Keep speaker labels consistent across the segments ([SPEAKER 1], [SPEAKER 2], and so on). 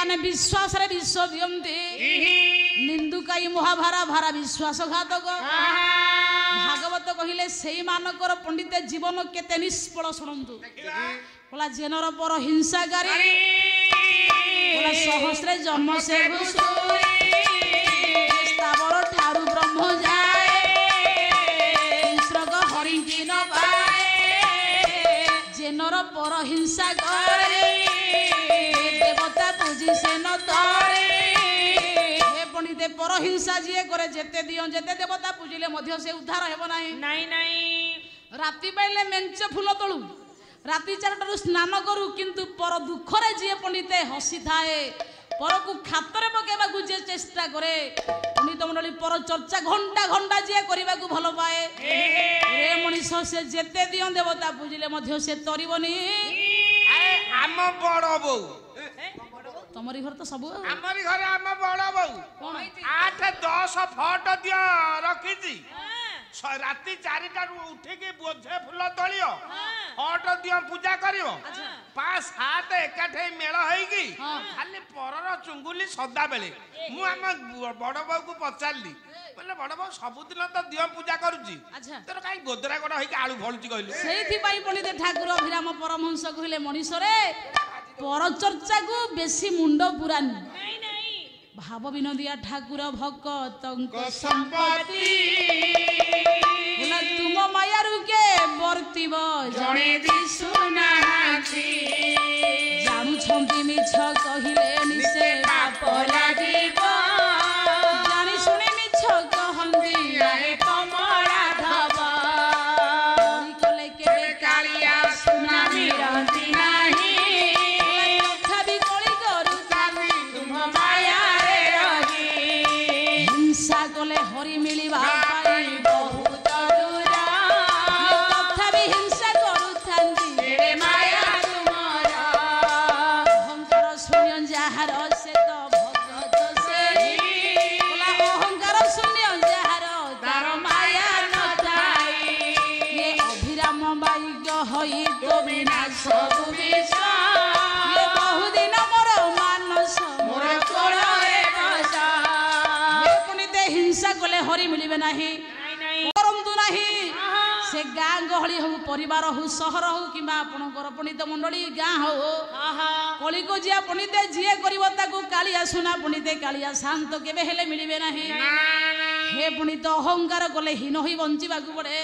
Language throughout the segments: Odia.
[SPEAKER 1] माने विश्वास रे विश्व दियंते निंदुकाई महाभारा भारा विश्वासघातक भागवत कहिले सेई मानकर पंडित जीवन केते निष्फल सुनंतु बोला जेनर पर हिंसाकारी बोला सहस्रे जन्म से घुसुरी स्थावर ठारू ब्रह्म जाए हिंस्रक हरि की न पाए जेनर पर हिंसा करे देवता पूजी से न तळे हे पंडित पर हिंसा जिए करे जेते दियो जेते देवता पूजिले मध्य से उद्धार हेबो नाही नाही नाही राती पाइले मेंच फूल तळू राती 4टारू स्नान करू किंतु पर दुखरे जिए पंडित हसी थाए पर को खातरे पकेबा को जे चेष्टा करे पंडित मंडली पर चर्चा घंटा घंटा जिए करबा को भलो पाए रे मनीष से जेते दियो देवता पूजिले मध्य से तरिबनी
[SPEAKER 2] आम बड़ बौ
[SPEAKER 1] तमरी घर तो सब
[SPEAKER 2] आमरी घर आम बड़ बौ 8-10 फट दियो रखिजी राती 4टारू उठिकी बोझे फूल तोलियो फट दियो पूजा करियो 5-7 एकाठे मेल होइकी खाली परर चुंगुली सदा बेले मु आम बड़ बौ को पचारली बोले बड़ बौ सबुदिन तो दियो पूजा करूची तोर काई गोदरा गोड़ होइकी आळू भळुची कहलु
[SPEAKER 1] सेठी पाई पंडित ठाकुर अभिराम परमहंस कहले मनीष रे पर चर्चा को बेसी मुंड पुरानी नहीं नहीं भाव विनोदिया ठाकुर भक्तंक संपत्ति बोला तुम माया रुके वर्तिब जणे दिसुनाथी जानू छंती मिछ कहिले निसे पाप लागिब जानी सुनी मिछ कहंदी आए कमला धब कले के कालिया सुना मिरंती नाही हरि मिलिबा पाई बहुत दूर तथा भी हिंसा करूथांती रे माया तुमर अहंकार शून्य जहार से तो भगत से बोला अहंकार शून्य जहार तार माया न थाई ये अभिराम बाई होई तो बिना सब विष ये बहुदिन मोर मानस मोर कोଳରେ बसा हिंसा कले हरि मिलिबे नाही करंतु नाही से गाँ गहली हो परिवार हो सहर हो किबा आपनकर पंडित मंडली गाँ हो कली को जिया पंडित जिए करिवो ताकू कालिया सुना पंडित कालिया शांत केबे हेले मिलिबे नाही हे पंडित अहंकार कले हीन होई बंचिबा को पड़े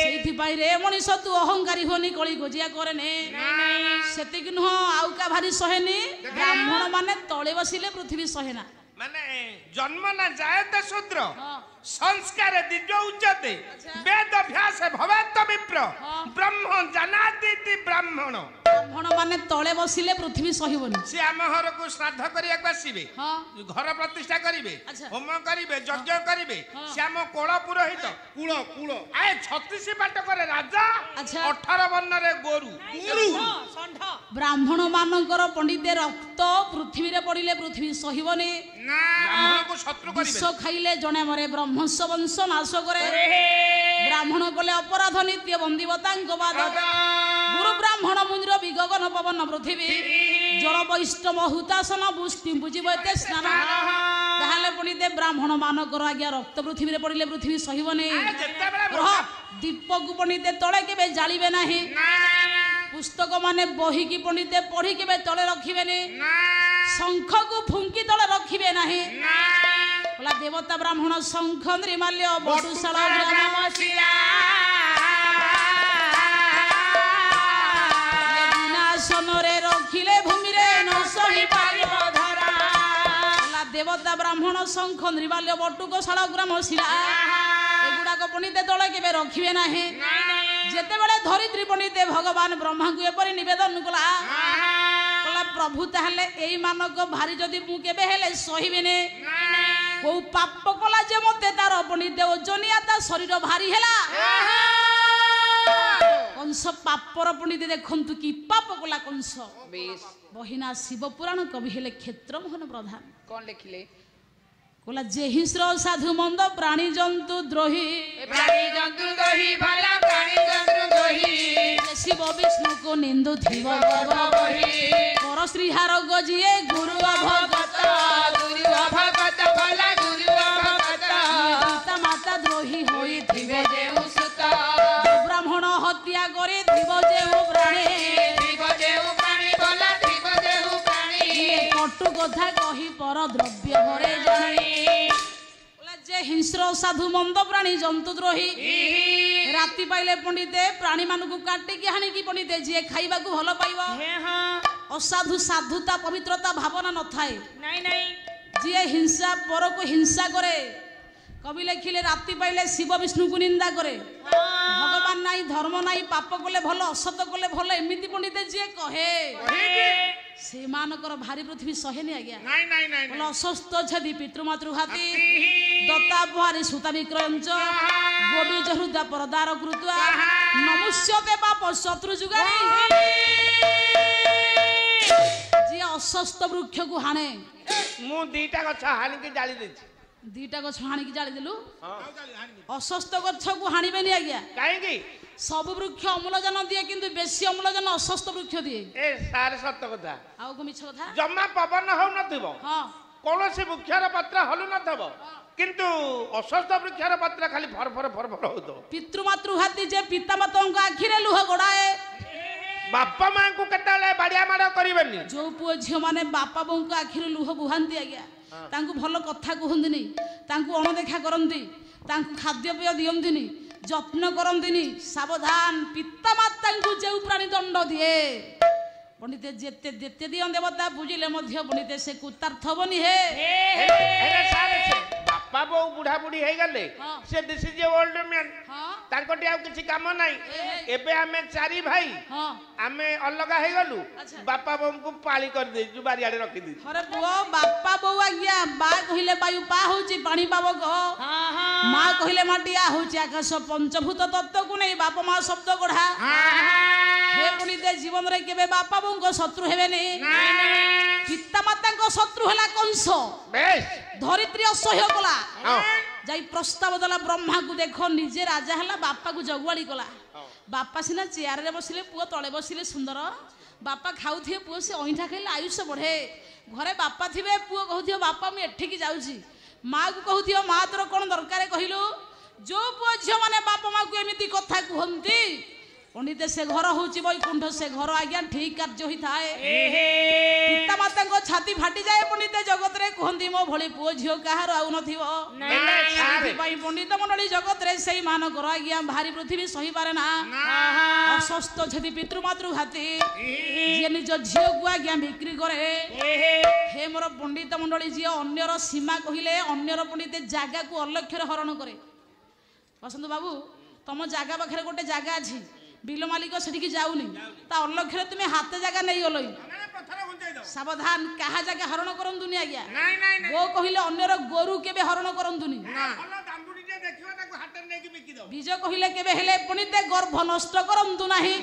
[SPEAKER 1] सेठी पाई रे मनीष तू अहंकारी होनी कली को जिया करने सेति कि न आउ का भारी सहेनी ब्राह्मण माने तळे बसिले पृथ्वी सहेना
[SPEAKER 2] माने जन्म न जायते शूद्र संस्कार दिव्य उच्यते वेद अभ्यास भवेत विप्र ब्रह्म जानाति ब्राह्मण
[SPEAKER 1] ब्राह्मण माने तळे बसिले पृथ्वी सहिबनी
[SPEAKER 2] से आम घर को श्राद्ध करिया आसीबे घर प्रतिष्ठा करिवे होम करिवे यज्ञ करिवे से आम कोळ पुरोहित कुळ कुळ आए 36 बाट करे राजा 18 वर्ण रे गोरु
[SPEAKER 1] ब्राह्मण मानकर पंडित रक्त पृथ्वी रे पड़िले पृथ्वी सहिबनी
[SPEAKER 2] ना ब्राह्मण को शत्रु करिवे
[SPEAKER 1] विष खाइले जने मरे ब्रह्मस्व वंश नाश करे ब्राह्मण कले अपराध नित्य बंदीवतांक बाद गुरु ब्राह्मण मुंद्र विगगन पवन पृथ्वी जल वैष्णव हुतासन पुष्टि बुझिबते स्नान ताहाले पंडित ब्राह्मण मानकर आज्ञा रक्त पृथ्वी रे पड़िले पृथ्वी सहिबनी दीप को पंडित तळे केबे जालिबे नाही पुस्तक माने बही की पंडित पढ़ी के तले रखिबेनी शंख को फुंकी तले रखिबे नाही बोला देवता ब्राह्मण शंख निर्माल्य बटुशाला ग्रामसिया विनाशन रे रखिले भूमि रे न सही पारिब धरा बोला देवता ब्राह्मण शंख निर्माल्य बटुशाला ग्रामसिया एगुडा को पंडित तले के रखिबे नाही जेते बेले धरित्री पंडित भगवान ब्रह्मा को एपरि निवेदन कला कला प्रभु ताहले एई मानक भारी जदी मु केबे हेले सहिबेने को पाप कला जे मते तार पंडित ओजनिया ता शरीर भारी हेला कंस पापर पंडित देखंतु की पाप कला कंस बेस बहिना शिव पुराण कवि हेले क्षेत्र मोहन प्रधान
[SPEAKER 3] कौन लिखिले
[SPEAKER 1] कोला जे हिंस्र साधु मंद प्राणी जंतु द्रोही
[SPEAKER 3] भला प्राणी जंतु द्रोही
[SPEAKER 1] शिव विष्णु को निंदु थिव गर्व बही पर श्रीहार गजिए गुरु କଟୁ କଥା କହି ପର ଦ୍ରବ୍ୟ ଘରେ ଜାଣି ଯେ ହିଂସ୍ର ସାଧୁ ମନ୍ଦ ପ୍ରାଣୀ ଜନ୍ତୁ ଦ୍ରୋହୀ ରାତି ପାଇଲେ ପଣ୍ଡିତେ ପ୍ରାଣୀ ମାନଙ୍କୁ କାଟିକି ହାଣିକି ପଣ୍ଡିତେ ଯିଏ ଖାଇବାକୁ ଭଲ ପାଇବ ଅସାଧୁ ସାଧୁତା ପବିତ୍ରତା ଭାବନା ନଥାଏ ଯିଏ ହିଂସା ପରକୁ ହିଂସା କରେ କବି ଲେଖିଲେ ରାତି ପାଇଲେ ଶିବ ବିଷ୍ଣୁକୁ ନିନ୍ଦା କରେ ଭଗବାନ ନାହିଁ ଧର୍ମ ନାହିଁ ପାପ କଲେ ଭଲ ଅସତ କଲେ ଭଲ ଏମିତି ପଣ୍ଡିତେ ଯିଏ କହେ ସେମାନଙ୍କର ଭାରି ପୃଥିବୀ ସହେନି ଆଜ୍ଞା ଅସ୍ୱସ୍ଥ ଛେଦି ପିତୃମାତୃ ଘାତି ଦତ୍ତା ବୁହାରୀ ସୂତା ବିକ୍ରୟଞ୍ଚ ଗୋବିଜ ହୃଦୟ ପରଦାର କୃତ୍ୱା ନମୁଷ୍ୟତେ ପାପ ଶତ୍ରୁ ଯୁଗାରୀ ଯିଏ ଅସ୍ୱସ୍ଥ ବୃକ୍ଷକୁ ହାଣେ
[SPEAKER 2] ମୁଁ ଦିଟା ଗଛ ହାଣିକି ଜାଳି ଦେଇଛି
[SPEAKER 1] ଦିଟା ଗଛ ହାଣିକି ଜାଳିଦେଲୁ ଅସ୍ୱସ୍ଥ ଗଛକୁ ହାଣିବେନି ଆଜ୍ଞା
[SPEAKER 2] କାହିଁକି
[SPEAKER 1] ସବୁ ବୃକ୍ଷ ଅମ୍ଳଜାନ ଦିଏ କିନ୍ତୁ ବେଶୀ ଅମ୍ଳଜାନ ଅସ୍ୱସ୍ଥ ବୃକ୍ଷ ଦିଏ
[SPEAKER 2] ଏ ସାର ସତ କଥା
[SPEAKER 1] ଆଉ କଣ ମିଛ କଥା
[SPEAKER 2] ଜମା ପବନ ହଉନଥିବ
[SPEAKER 1] ହଁ
[SPEAKER 2] କୌଣସି ବୃକ୍ଷର ପତ୍ର ହଲୁ ନଥିବ କିନ୍ତୁ ଅସ୍ୱସ୍ଥ ବୃକ୍ଷର ପତ୍ର ଖାଲି ଫର ଫର ହଉଥିବ
[SPEAKER 1] ପିତୃମାତୃଘାତୀ ଯେ ପିତାମାତାଙ୍କ ଆଖିରେ ଲୁହ ଗଡାଏ
[SPEAKER 2] ବାପା ମାଙ୍କୁ କେତେବେଳେ ବାଡିଆ ମାଡ କରିବେନି
[SPEAKER 1] ଯୋଉ ପୁଅ ଝିଅ ମାନେ ବାପା ବୋଉଙ୍କ ଆଖିରେ ଲୁହ ବୁହାନ୍ତି ଆଜ୍ଞା ତାଙ୍କୁ ଭଲ କଥା କୁହନ୍ତିନି ତାଙ୍କୁ ଅଣଦେଖା କରନ୍ତି ତାଙ୍କୁ ଖାଦ୍ୟପେୟ ଦିଅନ୍ତିନି ଯତ୍ନ କରନ୍ତିନି ସାବଧାନ ପିତାମାତାଙ୍କୁ ଯେଉଁ ପ୍ରାଣୀ ଦଣ୍ଡ ଦିଏ ପଣ୍ଡିତେ ଯେତେ ଯେତେ ଦିଅ ଦେବତା ବୁଝିଲେ ମଧ୍ୟ ପଣ୍ଡିତେ ସେ କୁତାର୍ଥ ବନି ହେ
[SPEAKER 2] ବାପା ବୋଉ ବୁଢା ବୁଢୀ ହେଇଗଲେ ସେ ଦିସ୍ ଇଜ ଓଲ୍ଡ ମ୍ୟାନ୍ ତାଙ୍କଠି ଆଉ କିଛି କାମ ନାହିଁ ଏବେ ଆମେ ଚାରି ଭାଇ ଆମେ ଅଲଗା ହେଇଗଲୁ ବାପା ବୋଉଙ୍କୁ ପାଳି କରିଦେଇଛୁ ବାରିଆଡେ ରଖିଦେଇଛୁ
[SPEAKER 1] ଅରେ ପୁଅ ବାପା ବୋଉ ଆଜ୍ଞା ବା କହିଲେ ବାୟୁ ପା ହଉଛି ପାଣି ପାବକ ମା କହିଲେ ମାଟିଆ ହଉଛି ଆକାଶ ପଞ୍ଚଭୂତ ତତ୍ତ୍ୱକୁ ନେଇ ବାପା ମା ଶବ୍ଦ ଗଢା ହେ ପଣ୍ଡିତେ ଜୀବନରେ କେବେ ବାପା ବୋଉଙ୍କ ଶତ୍ରୁ ହେବେନି ପିତାମାତାଙ୍କ ଶତ୍ରୁ ହେଲା କଂସ ଧରିତ୍ରୀ ଅସହ୍ୟ କଲା ଯାଇ ପ୍ରସ୍ତାବ ଦେଲା ବ୍ରହ୍ମାକୁ ଦେଖ ନିଜେ ରାଜା ହେଲା ବାପାକୁ ଜଗୁଆଳି କଲା ବାପା ସିନା ଚେୟାରରେ ବସିଲେ ପୁଅ ତଳେ ବସିଲେ ସୁନ୍ଦର ବାପା ଖାଉଥିବେ ପୁଅ ସେ ଅଇଁଠା ଖାଇଲେ ଆୟୁଷ ବଢେ ଘରେ ବାପା ଥିବେ ପୁଅ କହୁଥିବ ବାପା ମୁଁ ଏଠିକି ଯାଉଛି ମାକୁ କହୁଥିବ ମା ତୋର କଣ ଦରକାର କହିଲୁ ଯୋଉ ପୁଅ ଝିଅ ମାନେ ବାପା ମାକୁ ଏମିତି କଥା କୁହନ୍ତି ପଣ୍ଡିତେ ସେ ଘର ହଉଛି ବୈକୁଣ୍ଠ ସେ ଘର ଆଜ୍ଞା ଠିକ କାର୍ଯ୍ୟ ହୋଇଥାଏ ପିତାମାତାଙ୍କ ଛାତି ଫାଟିଯାଏ ପଣ୍ଡିତେ ଜଗତରେ କୁହନ୍ତି ମୋ ଭଳି ପୁଅ ଝିଅ କାହାର ଆଉ ନଥିବ ସେଥିପାଇଁ ପଣ୍ଡିତ ମଣ୍ଡଳୀ ଜଗତରେ ସେଇ ମାନଙ୍କର ଆଜ୍ଞା ଭାରି ପୃଥିବୀ ସହିପାରେ ନା ଅସ୍ୱସ୍ଥ ଛେଦି ପିତୃମାତୃ ଘାତି ଯିଏ ନିଜ ଝିଅକୁ ଆଜ୍ଞା ବିକ୍ରି କରେ ହେ ମୋର ପଣ୍ଡିତ ମଣ୍ଡଳୀ ଯିଏ ଅନ୍ୟର ସୀମା କହିଲେ ଅନ୍ୟର ପଣ୍ଡିତେ ଜାଗାକୁ ଅଲକ୍ଷ୍ୟରେ ହରଣ କରେ ବସନ୍ତ ବାବୁ ତମ ଜାଗା ପାଖରେ ଗୋଟେ ଜାଗା ଅଛି ବିଲ ମାଲିକ ସେଠିକି ଯାଉନି ତା ଅଲକ୍ଷ୍ୟରେ ତୁମେ ହାତେ ଜାଗା ନେଇଗଲ ସାବଧାନ କାହା ଜାଗା ହରଣ କରନ୍ତୁନି ଆଜ୍ଞା ଗୋ କହିଲେ ଅନ୍ୟର ଗୋରୁ କେବେ ହରଣ କରନ୍ତୁନି ବୀଜ କହିଲେ କେବେ ହେଲେ ପଣ୍ଡିତେ ଗର୍ଭ ନଷ୍ଟ କରନ୍ତୁ ନାହିଁ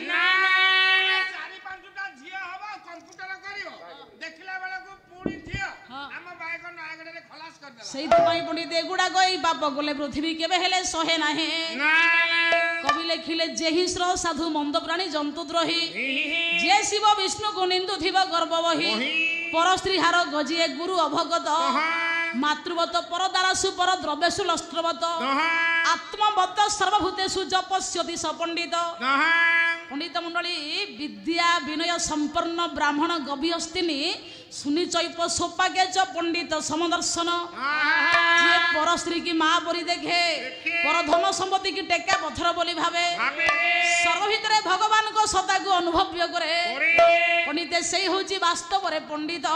[SPEAKER 1] ସେଇଥିପାଇଁ ପଣ୍ଡିତ ଏଗୁଡାକ ଏଇ ପାପ ଗଲେ ପୃଥିବୀ କେବେ ହେଲେ ସହେ ନାହିଁ କବି ଲେଖିଲେ ଯେ ହିଂସ୍ର ସାଧୁ ମନ୍ଦ ପ୍ରାଣୀ ଜନ୍ତୁ ଦ୍ରୋହୀ ଯେ ଶିବ ବିଷ୍ଣୁକୁ ନିନ୍ଦୁଥିବ ଗର୍ବ ବହି ପର ସ୍ତ୍ରୀ ହାର ଗଜିଏ ଗୁରୁ ଅଭଗତ ମାତୃବତ ପରଦାରସୁ ପର ଦ୍ରବ୍ୟସୁ ଲସ୍ତ୍ରବତ ଆତ୍ମବତ ସର୍ବଭୂତେଷୁ ଜପସ୍ୟତି ସପଣ୍ଡିତ ପଣ୍ଡିତ ମଣ୍ଡଳୀ ବିଦ୍ୟା ବିନୟ ସମ୍ପନ୍ନ ବ୍ରାହ୍ମଣ ଗଭୀୟସ୍ତିନି ସୁନିଚୈପ ସୌପାକେଚ ପଣ୍ଡିତ ସମଦର୍ଶନ ଯିଏ ପର ସ୍ତ୍ରୀ କି ମା ପରି ଦେଖେ ପର ଧନ ସମ୍ପତ୍ତି କି ଟେକା ପଥର ବୋଲି ଭାବେ ସର୍ବ ଭିତରେ ଭଗବାନଙ୍କ ସତ୍ତାକୁ ଅନୁଭବ୍ୟ କରେ ପଣ୍ଡିତ ସେଇ ହଉଛି ବାସ୍ତବରେ ପଣ୍ଡିତ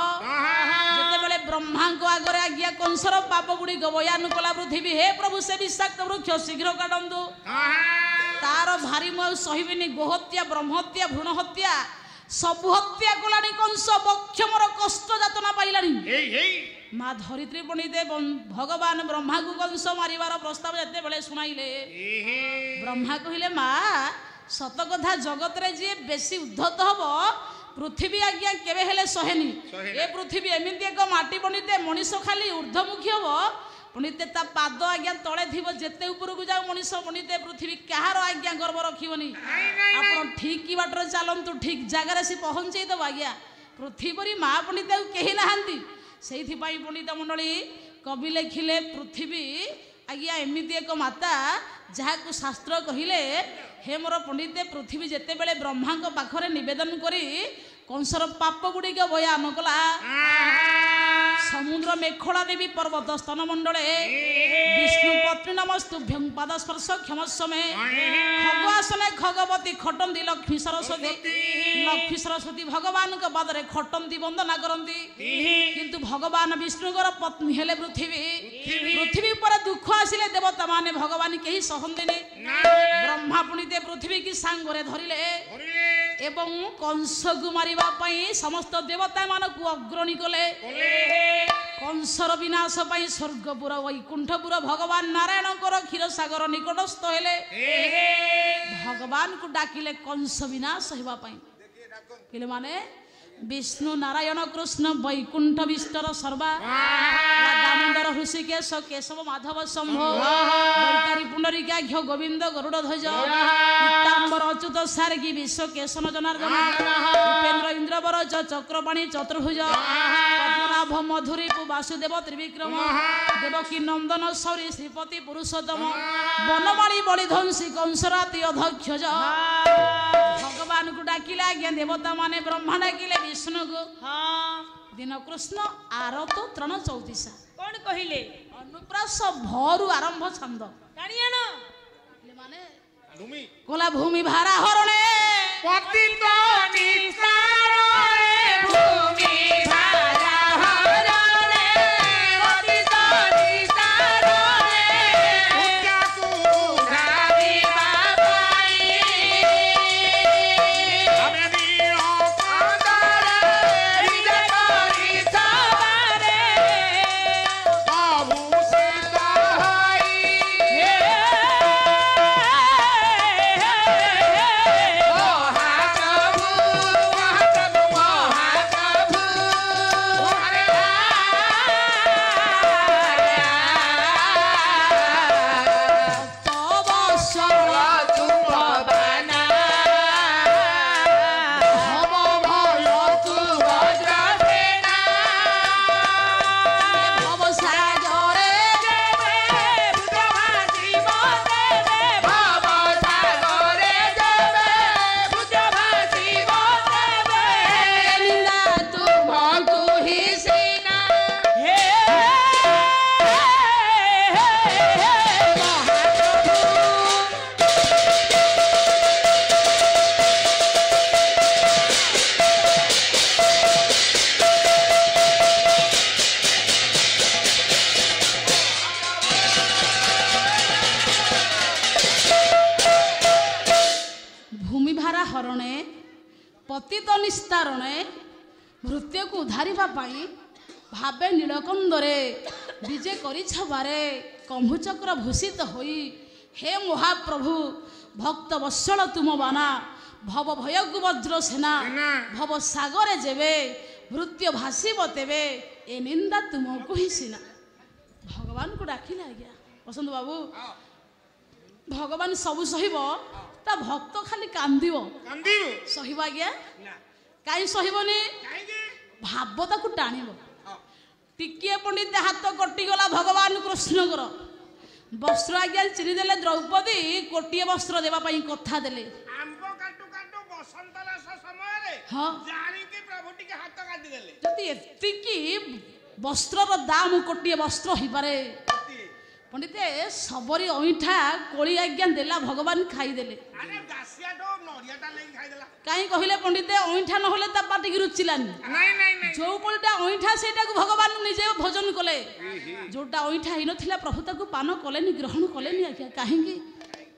[SPEAKER 1] ଯେତେବେଳେ ବ୍ରହ୍ମାଙ୍କ ଆଗରେ ଆଜ୍ଞା କଂସର ପାପ ଗୁଡିକ ବୟାନ କଲା ପୃଥିବୀ ହେ ପ୍ରଭୁ ସେ ବିଷାକ୍ତ ବୃକ୍ଷ ଶୀଘ୍ର କାଟନ୍ତୁ ତାର ଭାରି ମୁଁ ଆଉ ସହିବିନି ଗୋହତ୍ୟା ବ୍ରହ୍ମହତ୍ୟା ଭ୍ରୂଣ ହତ୍ୟା ସବୁ ହତ୍ୟା କଲାଣି କଂସ ବକ୍ଷ ମୋର କଷ୍ଟ ଯାତନା ପାଇଲାଣି ମା ଧରିତ୍ରୀ ପଣ୍ଡିତେ ଭଗବାନ ବ୍ରହ୍ମାକୁ କଂସ ମାରିବାର ପ୍ରସ୍ତାବ ଯେତେବେଳେ ଶୁଣାଇଲେ ବ୍ରହ୍ମା କହିଲେ ମା ସତ କଥା ଜଗତରେ ଯିଏ ବେଶୀ ଉଦ୍ଧତ ହବ ପୃଥିବୀ ଆଜ୍ଞା କେବେ ହେଲେ ସହେନି ଏ ପୃଥିବୀ ଏମିତି ଏକ ମାଟି ପଣ୍ଡିତେ ମଣିଷ ଖାଲି ଊର୍ଦ୍ଧ୍ୱମୁଖୀ ହବ ପଣ୍ଡିତେ ତା ପାଦ ଆଜ୍ଞା ତଳେ ଥିବ ଯେତେ ଉପରକୁ ଯାଉ ମଣିଷ ପଣ୍ଡିତେ ପୃଥିବୀ କାହାର ଆଜ୍ଞା ଗର୍ବ ରଖିବନି ଆପଣ ଠିକ ବାଟରେ ଚାଲନ୍ତୁ ଠିକ ଜାଗାରେ ସେ ପହଞ୍ଚେଇ ଦେବ ଆଜ୍ଞା ପୃଥିବୀ ପରି ମା ପଣ୍ଡିତ ଆଉ କେହି ନାହାନ୍ତି ସେଇଥିପାଇଁ ପଣ୍ଡିତ ମଣ୍ଡଳୀ କବି ଲେଖିଲେ ପୃଥିବୀ ଆଜ୍ଞା ଏମିତି ଏକ ମାତା ଯାହାକୁ ଶାସ୍ତ୍ର କହିଲେ ହେ ମୋର ପଣ୍ଡିତେ ପୃଥିବୀ ଯେତେବେଳେ ବ୍ରହ୍ମାଙ୍କ ପାଖରେ ନିବେଦନ କରି କଂସର ପାପ ଗୁଡିକ ବୟାନ କଲା ସମୁଦ୍ର ମେଖଳା ଦେବୀ ପର୍ବତ ସ୍ତନ ମଣ୍ଡଳେ ବିଷ୍ଣୁ ପତ୍ନୀ ନମସ୍ତୁଭ୍ୟଂ ପାଦ ସ୍ପର୍ଶ କ୍ଷମସ୍ୱମେ ଖଗ ଆସନେ ଖଗବତୀ ଖଟନ୍ତି ଲକ୍ଷ୍ମୀ ସରସ୍ୱତୀ ଭଗବାନଙ୍କ ପାଦରେ ଖଟନ୍ତି ବନ୍ଦନା କରନ୍ତି। କିନ୍ତୁ ଭଗବାନ ବିଷ୍ଣୁଙ୍କର ପତ୍ନୀ ହେଲେ ପୃଥିବୀ ଉପରେ ଦୁଃଖ ଆସିଲେ ଦେବତା ମାନେ ଭଗବାନ କେହି ସହନ୍ତିନି। ବ୍ରହ୍ମା ପୁଣିତେ ପୃଥିବୀ କି ସାଙ୍ଗରେ ଧରିଲେ ଏବଂ କଂସକୁ ମାରିବା ପାଇଁ ସମସ୍ତ ଦେବତା ମାନଙ୍କୁ ଅଗ୍ରଣୀ କଲେ। କଂସର ବିନାଶ ପାଇଁ ସ୍ୱର୍ଗପୁର ବୈକୁଣ୍ଠପୁର ଭଗବାନ ନାରାୟଣଙ୍କର କ୍ଷୀରସାଗର ନିକଟସ୍ଥ ହେଲେ। ଭଗବାନଙ୍କୁ ଡାକିଲେ କଂସ ବିନାଶ ହେବା ପାଇଁ। କହିଲେ ମାନେ ବିଷ୍ଣୁ ନାରାୟଣ କୃଷ୍ଣ ବୈକୁଣ୍ଠ ବିଷ୍ଟର ସର୍ବା ଦାମୋଦର ହୃଷିକେଶ କେଶବ ମାଧବ ଶମ୍ଭ ବୈତାରୀ ପୁଣ୍ଡରୀକାକ୍ଷ ଗୋବିନ୍ଦ ଗରୁଡ଼ ଧ୍ୱଜ ପୀତାମ୍ବର ଅଚ୍ୟୁତ ସାରଗୀ ବିଶ୍ୱ କେଶନ ଜନାର୍ଦ୍ଦନ ଉପେନ୍ଦ୍ର ଇନ୍ଦ୍ରବର ଚକ୍ରପାଣୀ ଚତୁର୍ଭୁଜ ପଦ୍ମନାଭ ମଧୁରୀପୁ ବାସୁଦେବ ତ୍ରିବିକ୍ରମ ଦେବକୀ ନନ୍ଦନ ଶୌରୀ ଶ୍ରୀପତି ପୁରୁଷୋତ୍ତମ ବନମାଳୀ ବଳିଧ୍ୱଂସୀ କଂସରାତି ଅଧକ୍ଷଜ। ଭଗବାନଙ୍କୁ ଡାକିଲେ ଆଜ୍ଞା ଦେବତା ମାନେ ବ୍ରହ୍ମା ଡାକିଲେ ବିଷ୍ଣୁକୁ। ଦିନ କୃଷ୍ଣ ଆରତ ତ୍ରଣ ଚଉତିଶା
[SPEAKER 3] କଣ କହିଲେ?
[SPEAKER 1] ଅନୁପ୍ରାସ ଭରୁ ଆରମ୍ଭ ଛନ୍ଦ ମାନେ କୋଲା ଭୂମି ଭାରା ହରଣେ
[SPEAKER 2] ପତିତ ନିସ୍ତାରରେ ଭୂମି ଭାରା ହରଣେ ପତିତ ନିସ୍ତାରରେ ପୂଜାକୁ ଧାରିବା ପାଇଁ ଆମେ ଦିନ କାନ୍ଦରେ ନିଜ କରି ସବାରେ ପ୍ରଭୁ ସିଦ୍ଧ ହୋଇ
[SPEAKER 1] ପତିତ ନିସ୍ତାରଣେ ଭୃତ୍ୟକୁ ଉଦ୍ଧାରିବା ପାଇଁ ଭାବେ ନୀଳକନ୍ଦରେ ବିଜେ କରିଛବାରେ କମ୍ଭୁଚକ୍ର ଭୂଷିତ ହୋଇ ହେ ମହାପ୍ରଭୁ ଭକ୍ତ ବତ୍ସଳ ତୁମ ବାନା ଭବ ଭୟକୁ ବଜ୍ର ସେନା ଭବ ସାଗରେ ଯେବେ ଭୃତ୍ୟ ଭାସିବ ତେବେ ଏ ନିନ୍ଦା ତୁମକୁ ହିଁ ସିନା। ଭଗବାନଙ୍କୁ ଡାକିଲେ ଆଜ୍ଞା ବସନ୍ତ ବାବୁ ଭଗବାନ ସବୁ ସହିବ ତା ଭକ୍ତ ଖାଲି କାନ୍ଦିବ ସହିବ ଆଜ୍ଞା କାହିଁ ସହିବନି ଭାବ ତାକୁ ଟାଣିବ। ଟିକିଏ ପଣ୍ଡିତ ହାତ କଟିଗଲା ଭଗବାନ କୃଷ୍ଣଙ୍କର ବସ୍ତ୍ର ଆଜ୍ଞା ଚିରି ଦେଲେ ଦ୍ରୌପଦୀ କୋଟିଏ ବସ୍ତ୍ର ଦେବା ପାଇଁ କଥା ଦେଲେ। ଯଦି ଏତିକି ବସ୍ତ୍ରର ଦାମ କୋଟିଏ ବସ୍ତ୍ର ହେଇପାରେ ପଣ୍ଡିତ ସବରୀ ଅଇଁଠା କୋଳି ଆଜ୍ଞା ଦେଲା ଭଗବାନ ଖାଇଦେଲେ। କାହିଁ କହିଲେ ପଣ୍ଡିତ ଅଇଁଠା ନହେଲେ ତା ପାଟିକି ରୁଚିଲାନି। ଯୋଉ କୋଳିଟା ଅଇଁଠା ସେଇଟାକୁ ଭଗବାନ ନିଜେ ଭୋଜନ କଲେ ଯୋଉଟା ଅଇଁଠା ହେଇନଥିଲା ପ୍ରଭୁ ତାକୁ ପାନ କଲେନି ଗ୍ରହଣ କଲେନି ଆଜ୍ଞା କାହିଁକି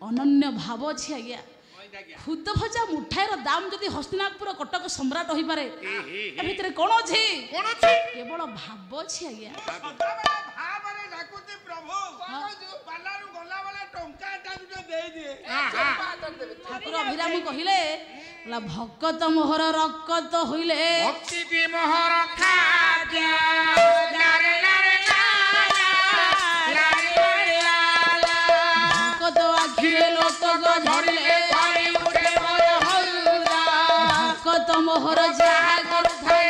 [SPEAKER 1] ଅନନ୍ୟ ଭାବ ଅଛି ଆଜ୍ଞା। ଖୁଦ ଭଜା ମୁଠାଏର ଦାମ ଯଦି ହସ୍ତିନାପୁର କଟକ ସମ୍ରାଟ ହୋଇପାରେ ଏ ଭିତରେ କଣ ଅଛି କେବଳ ଭାବ ଅଛି ଆଜ୍ଞା। ଠାକୁର ଅଭିରାମ କହିଲେ ଭକତ ମୋହର ରକତ ହଇଲେ ଭକତ ଆଖିରେ ଲୋଟକ ଧରିଲେ ଭକତ ମୋହର ଯାହା କରୁଥାଏ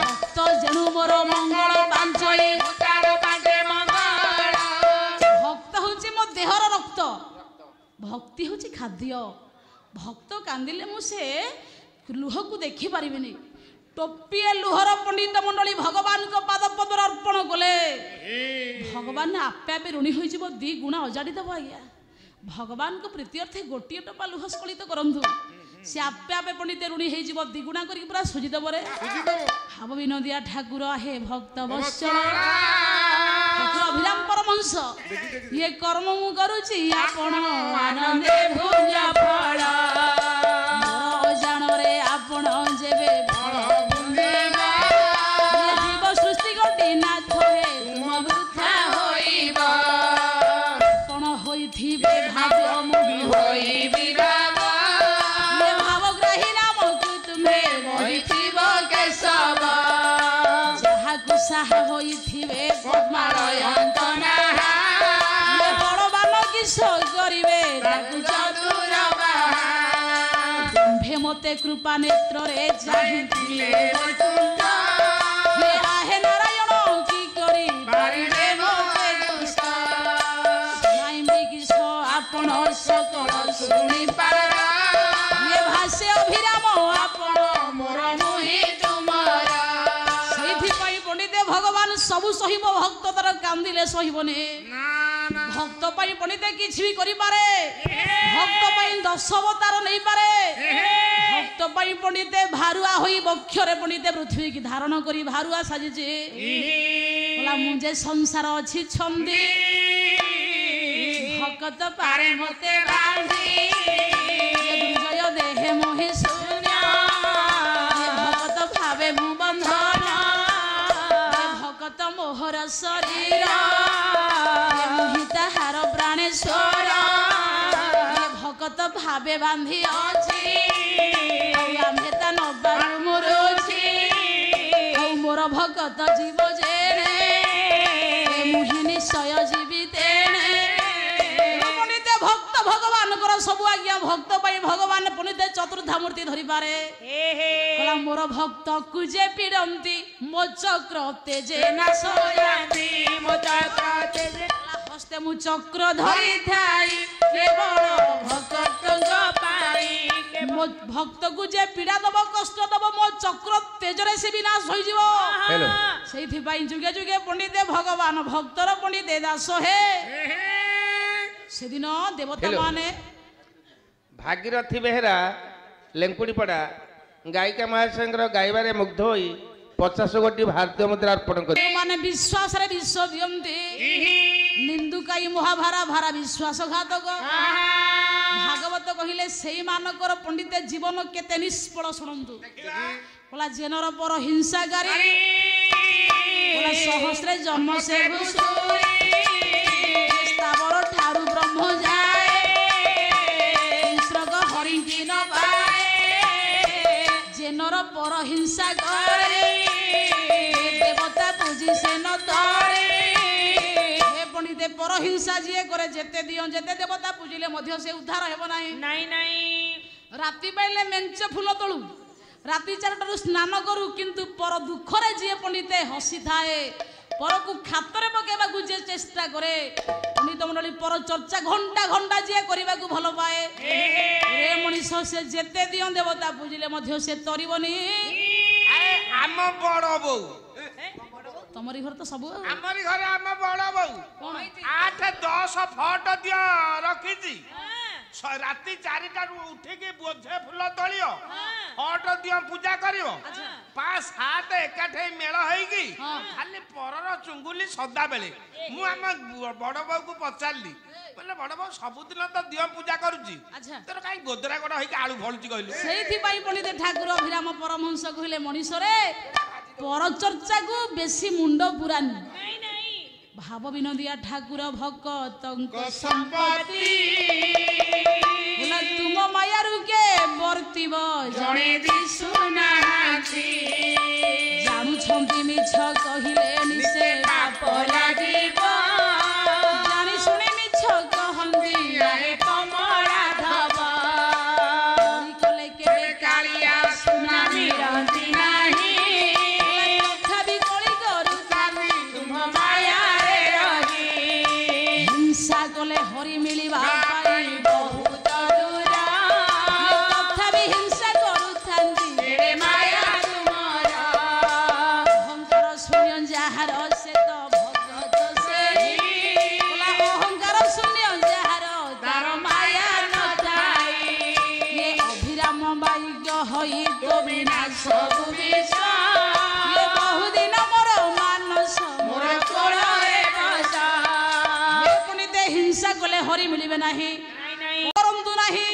[SPEAKER 1] ଭକ୍ତ ଯେଣୁ ମୋର ମଙ୍ଗଳ ପାଞ୍ଚଇ ଭକ୍ତ ହଉଛି ମୋ ଦେହର ରକ୍ତ ଭକ୍ତି ହଉଛି ଖାଦ୍ୟ। ଭକ୍ତ କାନ୍ଦିଲେ ମୁଁ ସେ ଲୁହକୁ ଦେଖିପାରିବିନି टोपिए लुहर पंडित मंडली भगवान को पाद पदर अर्पण कले भगवान आपे आपे ऋणी हो दी गुणा अजाड़ी देव आज्ञा भगवान को प्रीति अर्थे गोटे टोपा लुह स्खलित करंतु से आपे आपे पंडित ऋणी हो दिगुणा करके पूरा सुजिदेव रे भाव विनोदिया ठाकुर हे भक्त वत्सल अभिराम परमहंस ये कर्म मु करुची आपण आनंदे भुज फल जान रे आपण जेबे फल बुंदेबा ये जीव सृष्टि गति नाथ हे तुम वृथा होइबा आपण होइथिबे भाव मुहि होई विराग ये भावग्राही नाम को तुम्हे होइथिब केशव जहा कुसाह होइथिबे पद्मालयंतना ये बड़बान किस करिवे ताकु चतुर तुम्भे मते कृपा नेत्र रे चाहिथिले वैकुंठ हे आहे नारायण की करी बारिले मते दुष्ट नाइमे किस आपण सकल सुनि पारा ये भाष्य अभिराम आपण मोर मुहि तुमरा सेठी पई पंडित भगवान सबु सहिब भक्त तर कांदिले सहिबने भक्त पई पंडित किछि भी करि पारे भक्त पई 10 अवतार नै पारे भक्त पई पंडित भारुआ होई बक्षरे पंडित पृथ्वी की धारण करी भारुआ साजिजे बोला मुझे संसार अछि छंदी भक्त पारे मते बांधी दुर्जय देहे मोहि शून्य भक्त भावे मु बंधन भक्त मोहर शरीर ताहार प्राणेश्वर भक्त भावे बांधी अछि आमे ता नबारु मोरछि मोर भक्त जीव जेने मुहि निश्चय जीवितेने पंडित भक्त भगवान कर सब आज्ञा भक्त पई भगवान पंडित चतुर्धा मूर्ति धरि पारे कला मोर भक्त कुजे पीडंती मो चक्र तेजे ना सोयांती मो चक्र तेजे हस्ते मु चक्र धरि थाई केवल भक्तंग पाई मो भक्त को जे पीड़ा दब कष्ट दब मो चक्र तेजरे से विनाश होई जीवो हेलो सेथि पई जुगे जुगे पंडित भगवान भक्तर पंडित दास हे से दिन देवता माने
[SPEAKER 4] भागीरथी बेहरा लेंकुड़ी पड़ा गायिका महाशंकर गायबारे मुग्ध होई 50 कोटी भारतीय मुद्रा अर्पण कर
[SPEAKER 1] माने विश्वास रे विश्व दियंती निंदुकाई महाभारा भारा विश्वासघातक भागवत कहिले सेई मानकर पंडित जीवन केते निष्फल सुनंतु बोला जेनर पर हिंसाकारी बोला सहस्रे जन्म से घुसुरी स्थावर ठारू ब्रह्म जाए इंस्रग हरि की न पाए जेनर पर हिंसा करे देवता पूजी से न तळे पंडित पर हिंसा जी करे जेते दियो जेते देवता पूजिले मध्य से उद्धार हेबो नाही नाही नाही राती पाइले मेंचे फूल तळू राती 4टारू स्नान करू किंतु पर दुखरे जी पंडित हसी थाए पर को खातरे पकेबा को जे चेष्टा करे पंडित मंडली पर चर्चा घंटा घंटा जी करबा को भलो पाए रे मनीष से जेते दियो देवता पूजिले मध्य से तरिबनी
[SPEAKER 2] आम बड़ बौ
[SPEAKER 1] तमरी घर तो सब
[SPEAKER 2] आमरी घरे आम बड़ बौ 8-10 फट दियो रखिजी राती 4टारू उठिके बोझे फूल तलियो फट दियो पूजा करियो 5-7 एकाठे मेल होइकी खाली परर चुंगुली सदा बेले मु आम बड़ बौ को पचारली बोले बड़ बौ सबुदिन तो दियो पूजा करूची तोर काई गोदरा गड होइके आळू फळुची कहलु
[SPEAKER 1] सेथि पई पंडित ठाकुर अभिराम परमहंस कहिले मनीष रे पर चर्चा को बेसी मुंड पुरानी नहीं नहीं भाव विनोदिया ठाकुर भक्तंक संपत्ति बोला तुम माया रुके बर्तिब जणे दिसुनाथी जानू छंती मिछ कहिले निसे पाप लागिब जानी सुनी मिछ कहंदी आए कमला धब कले के कालिया सुना मिरंती नाही हरि मिलिबा पाई बहुत दूर कथा भी हिंसा करू थांती रे माया तुमरा ମିଳିବେ ନାହିଁ କରନ୍ତୁ ନାହିଁ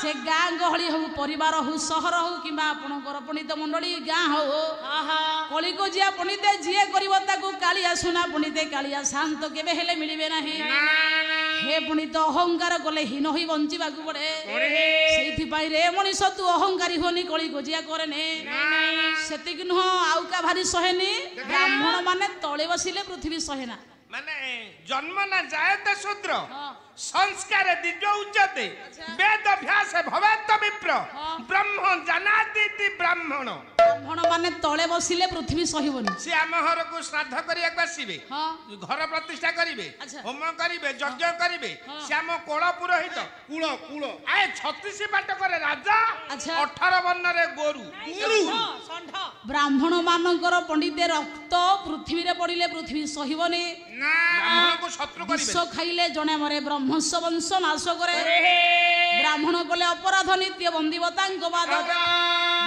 [SPEAKER 1] ସେ ଗାଁ ଗହଳି ହଉ ପରିବାର ହଉ ସହର ହଉ କିମ୍ବା ଆପଣଙ୍କର ପଣ୍ଡିତ ମଣ୍ଡଳୀ ଗାଁ ହଉ କଳିକଜିଆ ପଣ୍ଡିତେ ଯିଏ କରିବ ତାକୁ କାଳିଆ ସୁନା ପଣ୍ଡିତେ କାଳିଆ ଶାନ୍ତ କେବେ ହେଲେ ମିଳିବେ ନାହିଁ ହେ ପଣ୍ଡିତ ଅହଙ୍କାର କଲେ ହୀନ ହୋଇ ବଞ୍ଚିବାକୁ ପଡେ ସେଇଥିପାଇଁ ରେ ମଣିଷ ତୁ ଅହଙ୍କାରୀ ହୁଅନି କଳିକଜିଆ କରେନି ସେତିକି ନୁହଁ ଆଉ କା ଭାରି ସହେନି ବ୍ରାହ୍ମଣ ମାନେ ତଳେ ବସିଲେ ପୃଥିବୀ ସହେନା
[SPEAKER 2] ମାନେ ଜନ୍ମ ନା ଜାୟତେ ଶୂଦ୍ର ସଂସ୍କାର ଦିଜ ଉଚ୍ଚତେ ବେଦ ଅଭ୍ୟାସ ଭବେତ ବିପ୍ର ବ୍ରହ୍ମ ଜାନାତି ବ୍ରାହ୍ମଣ
[SPEAKER 1] ବ୍ରାହ୍ମଣ ମାନେ ତଳେ ବସିଲେ ପୃଥିବୀ ସହିବନି
[SPEAKER 2] ସେ ଆମ ଘରକୁ ଶ୍ରାଦ୍ଧ କରିବାକୁ ଆସିବେ ଘର ପ୍ରତିଷ୍ଠା କରିବେ ହୋମ କରିବେ ଯଜ୍ଞ କରିବେ ସେ ଆମ କୋଳ ପୁରୋହିତ କୁଳ କୁଳ ଆଏ 36 ବାଟକରେ ରାଜା 18 ବର୍ଣ୍ଣରେ ଗୋରୁ
[SPEAKER 1] ବ୍ରାହ୍ମଣ ମାନଙ୍କର ପଣ୍ଡିତେ ରକ୍ତ ପୃଥିବୀରେ ପଡିଲେ ପୃଥିବୀ ସହିବନି
[SPEAKER 2] ନା ବ୍ରାହ୍ମଣକୁ ଶତ୍ରୁ କରିବେ
[SPEAKER 1] ବିଷ ଖାଇଲେ ଜଣେ ମରେ ବ୍ରହ୍ମସ୍ୱ ବଂଶ ନାଶ କରେ ବ୍ରାହ୍ମଣ କଲେ ଅପରାଧ ନିତ୍ୟ ବନ୍ଦିବ ତାଙ୍କ ବାଦ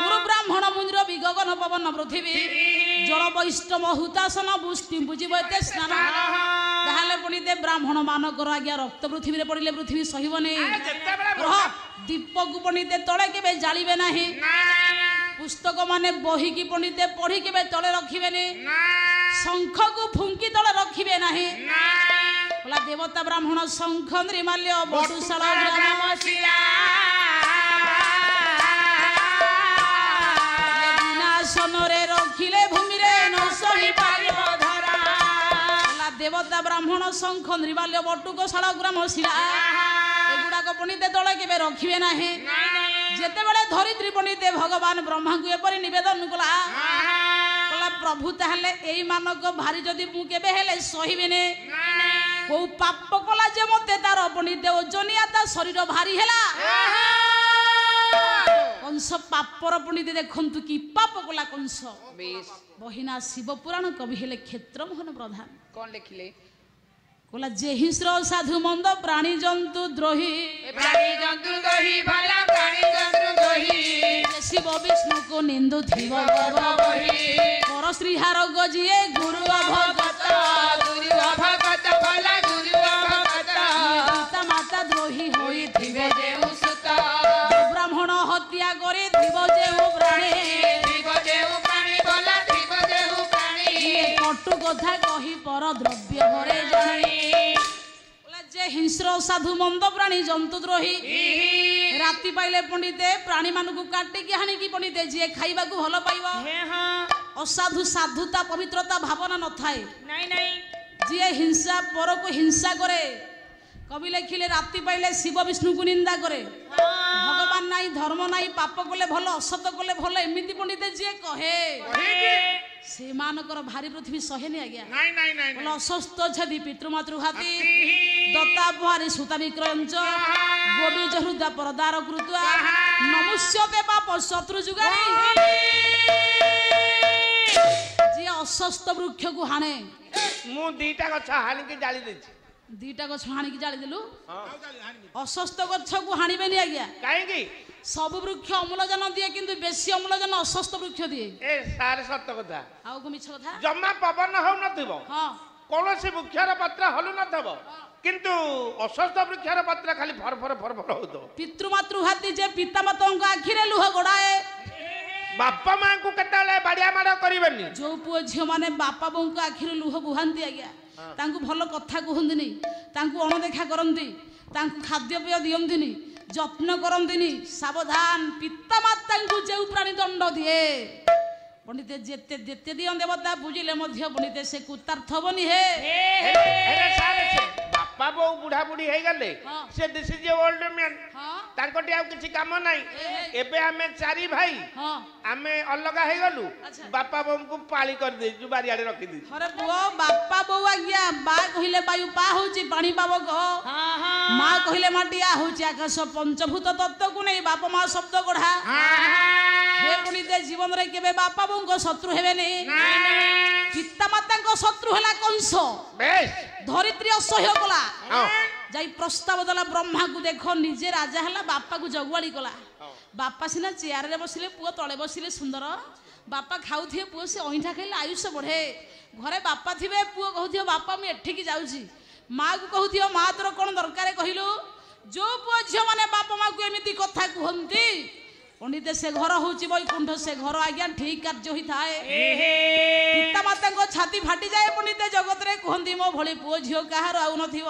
[SPEAKER 1] ଗୁରୁ ବ୍ରାହ୍ମଣ ମୁଞ୍ର ବିଗଗନ ପବନ ପୃଥିବୀ ଜଳ ବୈଷ୍ଣବ ହୁତାସନ ବୁଷ୍ଟି ବୁଝିବ ଏତେ ସ୍ନାନ ତାହେଲେ ପଣ୍ଡିତେ ବ୍ରାହ୍ମଣ ମାନଙ୍କର ଆଜ୍ଞା ରକ୍ତ ପୃଥିବୀରେ ପଡିଲେ ପୃଥିବୀ ସହିବନି ଦୀପକୁ ପଣ୍ଡିତେ ତଳେ କେବେ ଜାଳିବେ ନାହିଁ ପୁସ୍ତକ ମାନେ ବହିକି ପଣ୍ଡିତେ ପଢି କେବେ ତଳେ ରଖିବେନି ଶଙ୍ଖକୁ ଫୁଙ୍କି ତଳେ ରଖିବେ ନାହିଁ ଦେବତା ବ୍ରାହ୍ମଣ ଶଙ୍ଖ ନିର୍ମାଲ୍ୟ ବଟୁଶାଳ ବିନାଶନରେ ରଖିଲେ ଭୂମିରେ ନ ସହି ପାରିବ ଧରା ଦେବତା ବ୍ରାହ୍ମଣ ଶଙ୍ଖ ନିର୍ମାଲ୍ୟ ବଟୁକଶାଳ ଗ୍ରାମ ଶିଳା ଏଗୁଡାକ ପଣ୍ଡିତେ ତଳେ କେବେ ରଖିବେ ନାହିଁ ଯେତେବେଳେ ଧରିତ୍ରୀ ପଣ୍ଡିତେ ଭଗବାନ ବ୍ରହ୍ମାଙ୍କୁ ଏପରି ନିବେଦନ କଲା ପ୍ରଭୁ ତାହେଲେ ଏଇ ମାନଙ୍କ ଭାରି ଯଦି ମୁଁ କେବେ ହେଲେ ସହିବିନି କୋଉ ପାପ କଲା ଯେ ମତେ ତାର ପଣ୍ଡିତେ ଓଜନିଆ ତା ଶରୀର ଭାରି ହେଲା କଂସ ପାପର ପଣ୍ଡିତେ ଦେଖନ୍ତୁ କି ପାପ କଲା କଂସ ବହିନା ଶିବ ପୁରାଣ କବି ହେଲେ କ୍ଷେତ୍ରମୋହନ ପ୍ରଧାନ
[SPEAKER 3] କଣ ଲେଖିଲେ
[SPEAKER 1] କହିଲା ଯେ ହିଂସ୍ର ସାଧୁ ମନ୍ଦ ପ୍ରାଣୀ ଜନ୍ତୁ ଦ୍ରୋହୀ ଶିବ ବିଷ୍ଣୁକୁ ନିନ୍ଦୁଥିବ ପର ଶ୍ରୀହାର ଗଜିଏ ଗୁରୁ ଭଗତ ପିତା ମାତା ଦ୍ରୋହୀ ହୋଇଥିବେ ଯେଉଁ ସୁତ ବ୍ରାହ୍ମଣ ହତ୍ୟା କରିଥିବ ଯେଉଁ ପ୍ରାଣୀ କଟୁ କଥା କହି ପର ଦ୍ରବ୍ୟ ଘରେ ଜାଣି ଯେ ହିଂସ୍ର ସାଧୁ ମନ୍ଦ ପ୍ରାଣୀ ଜନ୍ତୁ ଦ୍ରୋହୀ ରାତି ପାଇଲେ ପଣ୍ଡିତେ ପ୍ରାଣୀ ମାନଙ୍କୁ କାଟିକି ହାଣିକି ପଣ୍ଡିତେ ଯିଏ ଖାଇବାକୁ ଭଲ ପାଇବ ଅସାଧୁ ସାଧୁତା ପବିତ୍ରତା ଭାବନା ନଥାଏ ଯିଏ ହିଂସା ପରକୁ ହିଂସା କରେ କବି ଲେଖିଲେ ରାତି ପାଇଲେ ଶିବ ବିଷ୍ଣୁକୁ ନିନ୍ଦା କରେ ଭଗବାନ ନାହିଁ ଧର୍ମ ନାହିଁ ପାପ କଲେ ଭଲ ଅସତ କଲେ ଭଲ ଏମିତି ପଣ୍ଡିତେ ଯିଏ କହେ ସେମାନଙ୍କର ଭାରି ପୃଥିବୀ ସହେନି ଆଜ୍ଞା ଅସ୍ୱସ୍ଥ ଛେଦି ପିତୃମାତୃଘାତୀ ଦତ୍ତା ବୁହାରୀ ସୂତା ବିକ୍ରୟଞ୍ଚ ଗୋବିଜ ହୃଦା ପରଦାର କୃତ୍ୱା ନମୁଷ୍ୟତେ ପାପ ଶତ୍ରୁ ଯୁଗାଣି ଯିଏ ଅସ୍ୱସ୍ଥ ବୃକ୍ଷକୁ ହାଣେ
[SPEAKER 4] ମୁଁ ଦିଟା ଗଛ ହାଣିକି ଜାଳି ଦେଇଛି
[SPEAKER 1] ଦିଟା ଗଛ ହାଣିକି ଜାଳିଦେଲୁ ଅସ୍ୱସ୍ଥ ଗଛକୁ ହାଣିବେନି ଆଜ୍ଞା
[SPEAKER 4] କାହିଁକି
[SPEAKER 1] ସବୁ ବୃକ୍ଷ ଅମ୍ଳଜାନ ଦିଏ କିନ୍ତୁ ବେଶୀ ଅମ୍ଳଜାନ ଅସ୍ୱସ୍ଥ ବୃକ୍ଷ ଦିଏ
[SPEAKER 4] ଏ ସାର ସତ କଥା
[SPEAKER 1] ଆଉ କଣ ମିଛ କଥା
[SPEAKER 2] ଜମା ପବନ ହଉନଥିବ କୌଣସି ବୃକ୍ଷର ପତ୍ର ହଲୁ ନଥିବ କିନ୍ତୁ ଅସ୍ୱସ୍ଥ ବୃକ୍ଷର ପତ୍ର ଖାଲି ଫର ଫର ହଉଥିବ
[SPEAKER 1] ପିତୃମାତୃଘାତୀ ଯେ ପିତାମାତାଙ୍କ ଆଖିରେ ଲୁହ ଗଡାଏ
[SPEAKER 2] ବାପା ମାଙ୍କୁ କେତେବେଳେ ବାଡିଆ ମାଡ କରିବେନି
[SPEAKER 1] ଯୋଉ ପୁଅ ଝିଅ ମାନେ ବାପା ବୋଉଙ୍କ ଆଖିରେ ଲୁହ ବୁହାନ୍ତି ଆଜ୍ଞା ତାଙ୍କୁ ଭଲ କଥା କୁହନ୍ତିନି ତାଙ୍କୁ ଅଣଦେଖା କରନ୍ତି ତାଙ୍କୁ ଖାଦ୍ୟପେୟ ଦିଅନ୍ତିନି ଯତ୍ନ କରନ୍ତିନି ସାବଧାନ ପିତାମାତାଙ୍କୁ ଯେଉଁ ପ୍ରାଣୀ ଦଣ୍ଡ ଦିଏ ପଣ୍ଡିତେ ଯେତେ ଯେତେ ଦିଅ ଦେବତା ବୁଝିଲେ ମଧ୍ୟ ପଣ୍ଡିତେ ସେ କୁତାର୍ଥ ହବନି ହେ
[SPEAKER 2] ବାପା ବୋଉ ବୁଢା ବୁଢୀ ହେଇଗଲେ ସେ ଦିସ୍ ଇଜ ଓଲ୍ଡ ମ୍ୟାନ୍ ତାଙ୍କଠି ଆଉ କିଛି କାମ ନାହିଁ ଏବେ ଆମେ 4 ଭାଇ ଆମେ ଅଲଗା ହେଇଗଲୁ ବାପା ବୋଉଙ୍କୁ ପାଳି କରିଦେଇଛୁ ବାରିଆଡେ ରଖିଦେଇଛୁ
[SPEAKER 1] ଆରେ ପୁଅ ବାପା ବୋଉ ଆଜ୍ଞା ବା କହିଲେ ବାୟୁ ପା ହଉଛି ପାଣି ପାବକ ମା କହିଲେ ମାଟିଆ ହଉଛି ଆକାଶ ପଞ୍ଚଭୂତ ତତ୍ତ୍ୱକୁ ନେଇ ବାପା ମା ଶବ୍ଦ ଗଢା ହେ ପଣ୍ଡିତେ ଜୀବନରେ କେବେ ବାପା ବୋଉଙ୍କ ଶତ୍ରୁ ହେବେନି ପିତାମାତାଙ୍କ ଶତ୍ରୁ ହେଲା କଂସ ଧରିତ୍ରୀ ଅସହ୍ୟ କଲା ଯାଇ ପ୍ରସ୍ତାବ ଦେଲା ବ୍ରହ୍ମାକୁ ଦେଖ ନିଜେ ରାଜା ହେଲା ବାପାକୁ ଜଗୁଆଳି କଲା ବାପା ସିନା ଚେୟାରରେ ବସିଲେ ପୁଅ ତଳେ ବସିଲେ ସୁନ୍ଦର ବାପା ଖାଉଥିବେ ପୁଅ ସେ ଅଇଁଠା ଖାଇଲେ ଆୟୁଷ ବଢେ ଘରେ ବାପା ଥିବେ ପୁଅ କହୁଥିବ ବାପା ମୁଁ ଏଠିକି ଯାଉଛି ମା କୁ କହୁଥିବ ମା ତୋର କଣ ଦରକାର କହିଲୁ ଯୋଉ ପୁଅ ଝିଅ ମାନେ ବାପା ମା କୁ ଏମିତି କଥା କୁହନ୍ତି ପଣ୍ଡିତ ସେ ଘର ହଉଛି ବୈକୁଣ୍ଠ ସେ ଘର ଆଜ୍ଞା ଠିକ କାର୍ଯ୍ୟ ହୋଇଥାଏ ପିତା ମାତାଙ୍କ ଛାତି ଫାଟି ଯାଏ ପଣ୍ଡିତ ଜଗତରେ କୁହନ୍ତି ମୋ ଭଳି ପୁଅ ଝିଅ କାହାର ଆଉ ନଥିବ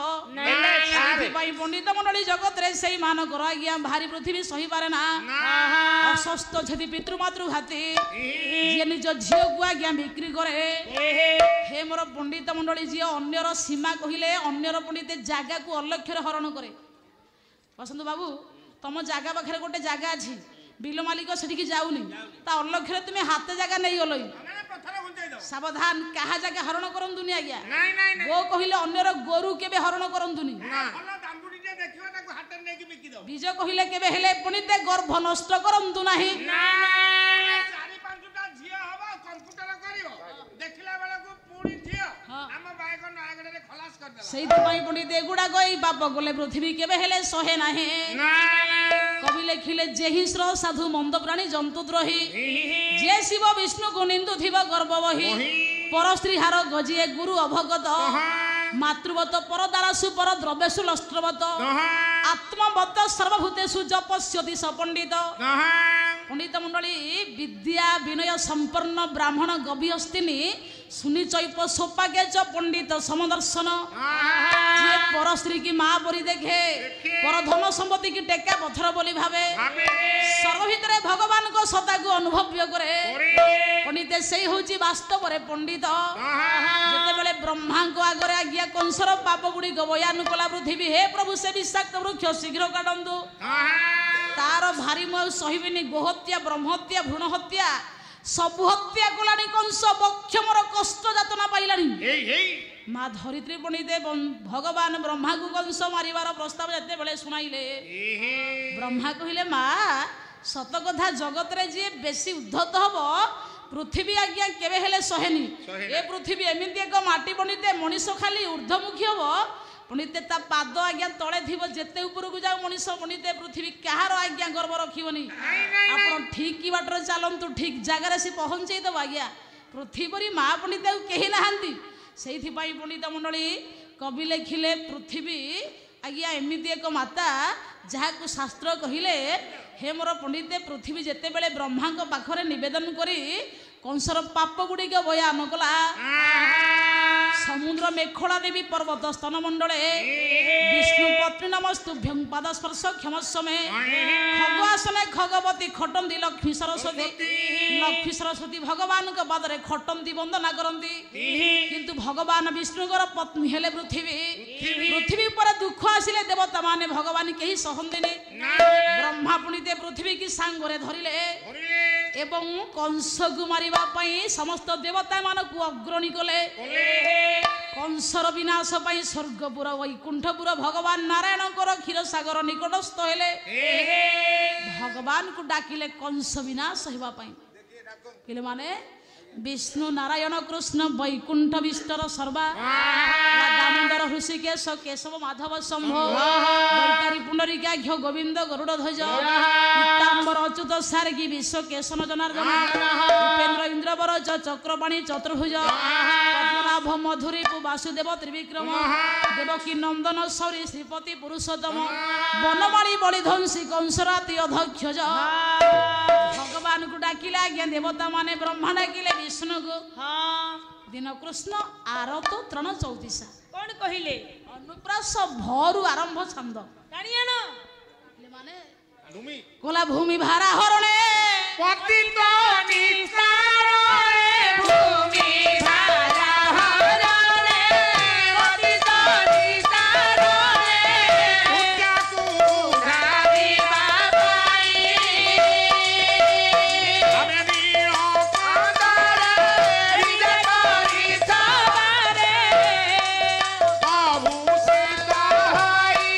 [SPEAKER 1] ସେଥିପାଇଁ ପଣ୍ଡିତ ମଣ୍ଡଳୀ ଜଗତରେ ସେଇ ମାନଙ୍କର ଆଜ୍ଞା ଭାରି ପୃଥିବୀ ସହିପାରେ ନା ଅସ୍ୱସ୍ଥ ଛେତି ପିତୃମାତୃ ଘାତି ଯିଏ ନିଜ ଝିଅକୁ ଆଜ୍ଞା ବିକ୍ରି କରେ ହେ ମୋର ପଣ୍ଡିତ ମଣ୍ଡଳୀ ଯିଏ ଅନ୍ୟର ସୀମା କହିଲେ ଅନ୍ୟର ପଣ୍ଡିତ ଜାଗାକୁ ଅଲକ୍ଷ୍ୟରେ ହରଣ କରେ ବସନ୍ତ ବାବୁ ତମ ଜାଗା ପାଖରେ ଗୋଟେ ଜାଗା ଅଛି ବିଲ ମାଲିକ ସେଠିକି ଯାଉନି ତା ଅଲକ୍ଷ୍ୟରେ ତୁମେ ହାତେ ଜାଗା ନେଇଗଲ ସାବଧାନ କାହା ଜାଗା ହରଣ କରନ୍ତୁନି ଆଜ୍ଞା ଗୋ କହିଲେ ଅନ୍ୟର ଗୋରୁ କେବେ ହରଣ କରନ୍ତୁନି ବୀଜ କହିଲେ କେବେ ହେଲେ ପୁଣି ଗର୍ଭ ନଷ୍ଟ କରନ୍ତୁ ନାହିଁ ସେଇଥିପାଇଁ ପଣ୍ଡିତ ଏଗୁଡାକ ଏଇ ବାପ ଗଲେ ପୃଥିବୀ କେବେ ହେଲେ ସହେ ନାହିଁ କବି ଲେଖିଲେ ଯେହି ଶ୍ର ସାଧୁ ମନ୍ଦ ପ୍ରାଣୀ ଜନ୍ତୁ ଦ୍ରୋହୀ ଯେ ଶିବ ବିଷ୍ଣୁକୁ ନିନ୍ଦୁଥିବ ଗର୍ବ ବହି ପର ସ୍ତ୍ରୀ ହାର ଗଜିଏ ଗୁରୁ ଅଭଗତ ମାତୃବତ ପରଦାରସୁ ପର ଦ୍ରବ୍ୟସୁ ଲଷ୍ଟ୍ରବତ ଆତ୍ମବତ ସର୍ବଭୂତେଷୁ ଜପସ୍ୟତି ସପଣ୍ଡିତ ପଣ୍ଡିତ ମଣ୍ଡଳୀ ବିଦ୍ୟା ବିନୟ ସମ୍ପନ୍ନ ବ୍ରାହ୍ମଣ ଗଭୀ ହସ୍ତିନୀ ସୁନି ଚୈପ ସୌପାଗ୍ୟ ପଣ୍ଡିତ ସମଦର୍ଶନ ଯିଏ ପର ସ୍ତ୍ରୀ କି ମା ପରି ଦେଖେ ପର ଧନ ସମ୍ପତ୍ତି କି ଟେକା ପଥର ବୋଲି ଭାବେ ସର୍ବ ଭିତରେ ଭଗବାନଙ୍କ ସତ୍ତାକୁ ଅନୁଭବ୍ୟ କରେ ପଣ୍ଡିତ ସେଇ ହଉଛି ବାସ୍ତବରେ ପଣ୍ଡିତ ଯେତେବେଳେ ବ୍ରହ୍ମାଙ୍କ ଆଗରେ ଆଜ୍ଞା କଂସର ପାପ ଗୁଡିକ ବୟାନ କଲା ପୃଥିବୀ ହେ ପ୍ରଭୁ ସେ ବିଷାକ୍ତ ବୃକ୍ଷ ଶୀଘ୍ର କାଟନ୍ତୁ ତାର ଭାରି ମୁଁ ସହିବିନି ଗୋହତ୍ୟା ବ୍ରହ୍ମହତ୍ୟା ଭ୍ରୂଣ ହତ୍ୟା ସବୁ ହତ୍ୟା କଲାଣି କଂସ ବକ୍ଷ ମୋର କଷ୍ଟ ଯାତନା ପାଇଲାଣି ମା ଧରିତ୍ରୀ ପଣ୍ଡିତ ଭଗବାନ ବ୍ରହ୍ମାକୁ କଂସ ମାରିବାର ପ୍ରସ୍ତାବ ଯେତେବେଳେ ଶୁଣାଇଲେ ବ୍ରହ୍ମା କହିଲେ ମା ସତ କଥା ଜଗତରେ ଯିଏ ବେଶୀ ଉଦ୍ଧତ ହବ ପୃଥିବୀ ଆଜ୍ଞା କେବେ ହେଲେ ସହେନି ଏ ପୃଥିବୀ ଏମିତି ଏକ ମାଟି ପଣ୍ଡିତ ମଣିଷ ଖାଲି ଊର୍ଦ୍ଧ୍ୱମୁଖୀ ହବ ପଣ୍ଡିତ ତା ପାଦ ଆଜ୍ଞା ତଳେ ଥିବ ଯେତେ ଉପରକୁ ଯାଉ ମଣିଷ ପଣ୍ଡିତ ପୃଥିବୀ କାହାର ଆଜ୍ଞା ଗର୍ବ ରଖିବନି ଆପଣ ଠିକ ବାଟରେ ଚାଲନ୍ତୁ ଠିକ ଜାଗାରେ ସେ ପହଞ୍ଚେଇ ଦେବ ଆଜ୍ଞା ପୃଥିବୀ ମା ପଣ୍ଡିତ ଆଉ କେହି ନାହାନ୍ତି ସେଇଥିପାଇଁ ପଣ୍ଡିତ ମଣ୍ଡଳୀ କବି ଲେଖିଲେ ପୃଥିବୀ ଆଜ୍ଞା ଏମିତି ଏକ ମାତା ଯାହାକୁ ଶାସ୍ତ୍ର କହିଲେ ହେ ମୋର ପଣ୍ଡିତ ପୃଥିବୀ ଯେତେବେଳେ ବ୍ରହ୍ମାଙ୍କ ପାଖରେ ନିବେଦନ କରି କଂସର ପାପ ଗୁଡ଼ିକ ବୟାନ କଲା ସମୁଦ୍ର ମେଖଳା ଦେବୀ ପର୍ବତ ସ୍ତନ ମଣ୍ଡଳେ ବିଷ୍ଣୁ ପତ୍ନୀ ନମସ୍ତୁଭ୍ୟଂ ପାଦ ସ୍ପର୍ଶ କ୍ଷମସ୍ୱମେ ଖଗ ଆସନେ ଖଗବତୀ ଖଟନ୍ତି ଲକ୍ଷ୍ମୀ ସରସ୍ୱତୀ ଭଗବାନଙ୍କ ପାଦରେ ଖଟନ୍ତି ବନ୍ଦନା କରନ୍ତି କିନ୍ତୁ ଭଗବାନ ବିଷ୍ଣୁଙ୍କର ପତ୍ନୀ ହେଲେ ପୃଥିବୀ ଉପରେ ଦୁଃଖ ଆସିଲେ ଦେବତା ମାନେ ଭଗବାନ କେହି ସହନ୍ତିନି ବ୍ରହ୍ମା ପୁଣିତେ ପୃଥିବୀ କି ସାଙ୍ଗରେ ଧରିଲେ ଏବଂ କଂସକୁ ମାରିବା ପାଇଁ ସମସ୍ତ ଦେବତା ମାନଙ୍କୁ ଅଗ୍ରଣୀ କଲେ କଂସର ବିନାଶ ପାଇଁ ସ୍ୱର୍ଗପୁର ବୈକୁଣ୍ଠପୁର ଭଗବାନ ନାରାୟଣଙ୍କର କ୍ଷୀରସାଗର ନିକଟସ୍ଥ ହେଲେ ଭଗବାନଙ୍କୁ ଡାକିଲେ କଂସ ବିନାଶ ହେବା ପାଇଁ ପିଲାମାନେ ବିଷ୍ଣୁ ନାରାୟଣ କୃଷ୍ଣ ବୈକୁଣ୍ଠ ବିଷ୍ଟର ସର୍ବା ଦାମୋଦର ହୃଷିକେଶ କେଶବ ମାଧବ ଶମ୍ଭ ବୈତାରୀ ପୁଣ୍ଡରୀକାକ୍ଷ ଗୋବିନ୍ଦ ଗରୁଡ଼ ଧ୍ୱଜ ପୀତାମ୍ବର ଅଚ୍ୟୁତ ସାରଗୀ ବିଶ୍ୱ କେଶନ ଜନାର୍ଦ୍ଦନ ଉପେନ୍ଦ୍ର ଇନ୍ଦ୍ରବର ଚକ୍ରପାଣୀ ଚତୁର୍ଭୁଜ ପଦ୍ମନାଭ ମଧୁରୀପୁ ବାସୁଦେବ ତ୍ରିବିକ୍ରମ ଦେବକୀ ନନ୍ଦନ ସୌରୀ ଶ୍ରୀପତି ପୁରୁଷୋତ୍ତମ ବନମାଳୀ ବଳିଧ୍ୱଂସୀ କଂସରାତି ଅଧକ୍ଷଜ ଭଗବାନଙ୍କୁ ଡାକିଲେ ଆଜ୍ଞା ଦେବତା ମାନେ ବ୍ରହ୍ମା ଡାକିଲେ ବିଷ୍ଣୁକୁ ଦିନ କୃଷ୍ଣ ଆରତ ତ୍ରଣ ଚଉତିଶା
[SPEAKER 3] କଣ କହିଲେ
[SPEAKER 1] ଅନୁପ୍ରାସ ଭରୁ ଆରମ୍ଭ ଛନ୍ଦ
[SPEAKER 3] ଜାଣିଆଣ
[SPEAKER 1] ମାନେ କୋଲା ଭୂମି ଭାରା ହରଣେ
[SPEAKER 2] ପତିତ ନିସାରରେ ଭୂମି ଭାରା ହରଣେ ପତିତ ନିସାରରେ ପୂଜାକୁ ଧାରିବା ପାଇଁ ଆମେ ନିଅ ପାଦରେ ନିଜ କରି ସବାରେ ପ୍ରଭୁ ସେ ସହାଇ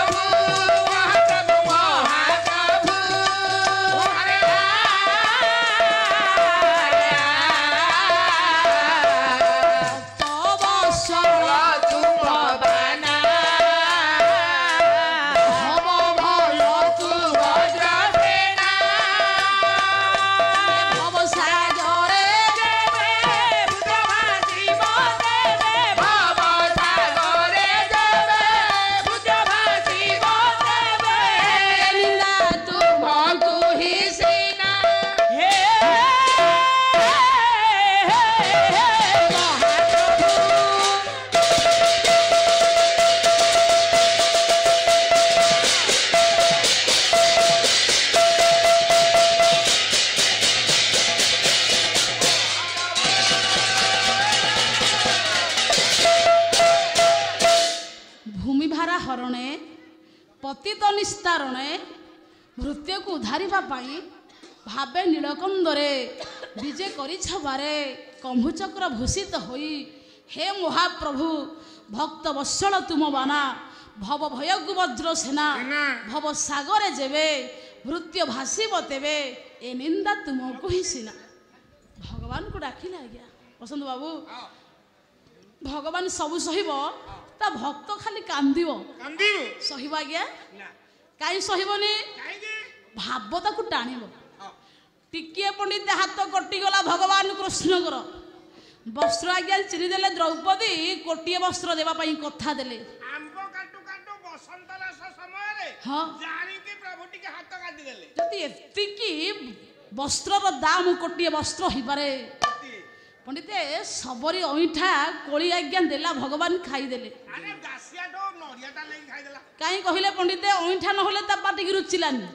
[SPEAKER 2] ମହାପ୍ରଭୁ
[SPEAKER 1] ବିସ୍ତାରଣେ ମୃତ୍ୟୁକୁ ଉଦ୍ଧାରିବା ପାଇଁ ଭାବେ ନୀଳକନ୍ଦରେ ବିଜେ କରିଛବାରେ କମ୍ଭୁଚକ୍ର ଭୂଷିତ ହୋଇ ହେ ମହାପ୍ରଭୁ ଭକ୍ତ ବତ୍ସଳ ତୁମ ବାନା ଭବ ଭୟକୁ ବଜ୍ର ସେନା ଭବ ସାଗରେ ଯେବେ ମୃତ୍ୟୁ ଭାସିବ ତେବେ ଏ ନିନ୍ଦା ତୁମକୁ ହିଁ ସିନା। ଭଗବାନଙ୍କୁ ଡାକିଲେ ଆଜ୍ଞା ବସନ୍ତ ବାବୁ ଭଗବାନ ସବୁ ସହିବ ତା ଭକ୍ତ ଖାଲି କାନ୍ଦିବ ସହିବ ଆଜ୍ଞା କାହିଁ ସହିବନି ଭାବ ତାକୁ ଟାଣିବ। ଟିକିଏ ପଣ୍ଡିତ ହାତ କଟିଗଲା ଭଗବାନ କୃଷ୍ଣଙ୍କର ବସ୍ତ୍ର ଆଜ୍ଞା ଚିରିଦେଲେ ଦ୍ରୌପଦୀ କୋଟିଏ ବସ୍ତ୍ର ଦେବା ପାଇଁ କଥା ଦେଲେ।
[SPEAKER 2] ଆମ୍ବ କାଟୁ କାଟୁ ବସନ୍ତ ରାସ ସମୟରେ
[SPEAKER 1] ହଁ
[SPEAKER 2] ଜାଣିକି ପ୍ରଭୁ ଟିକେ ହାତ କାଟିଦେଲେ।
[SPEAKER 1] ଯଦି ଏତିକି ବସ୍ତ୍ରର ଦାମ କୋଟିଏ ବସ୍ତ୍ର ହେଇପାରେ ପଣ୍ଡିତ ସବରି ଅଇଁଠା କୋଳି ଆଜ୍ଞା ଦେଲା ଭଗବାନ ଖାଇଦେଲେ।
[SPEAKER 2] ଆରେ ଦାସିଆଠୁ ନଡ଼ିଆଟା ନେଇକି ଖାଇଦେଲା।
[SPEAKER 1] କାହିଁ କହିଲେ ପଣ୍ଡିତ ଅଇଁଠା ନହେଲେ ତା ପାଟିକି ରୁଚିଲାନି।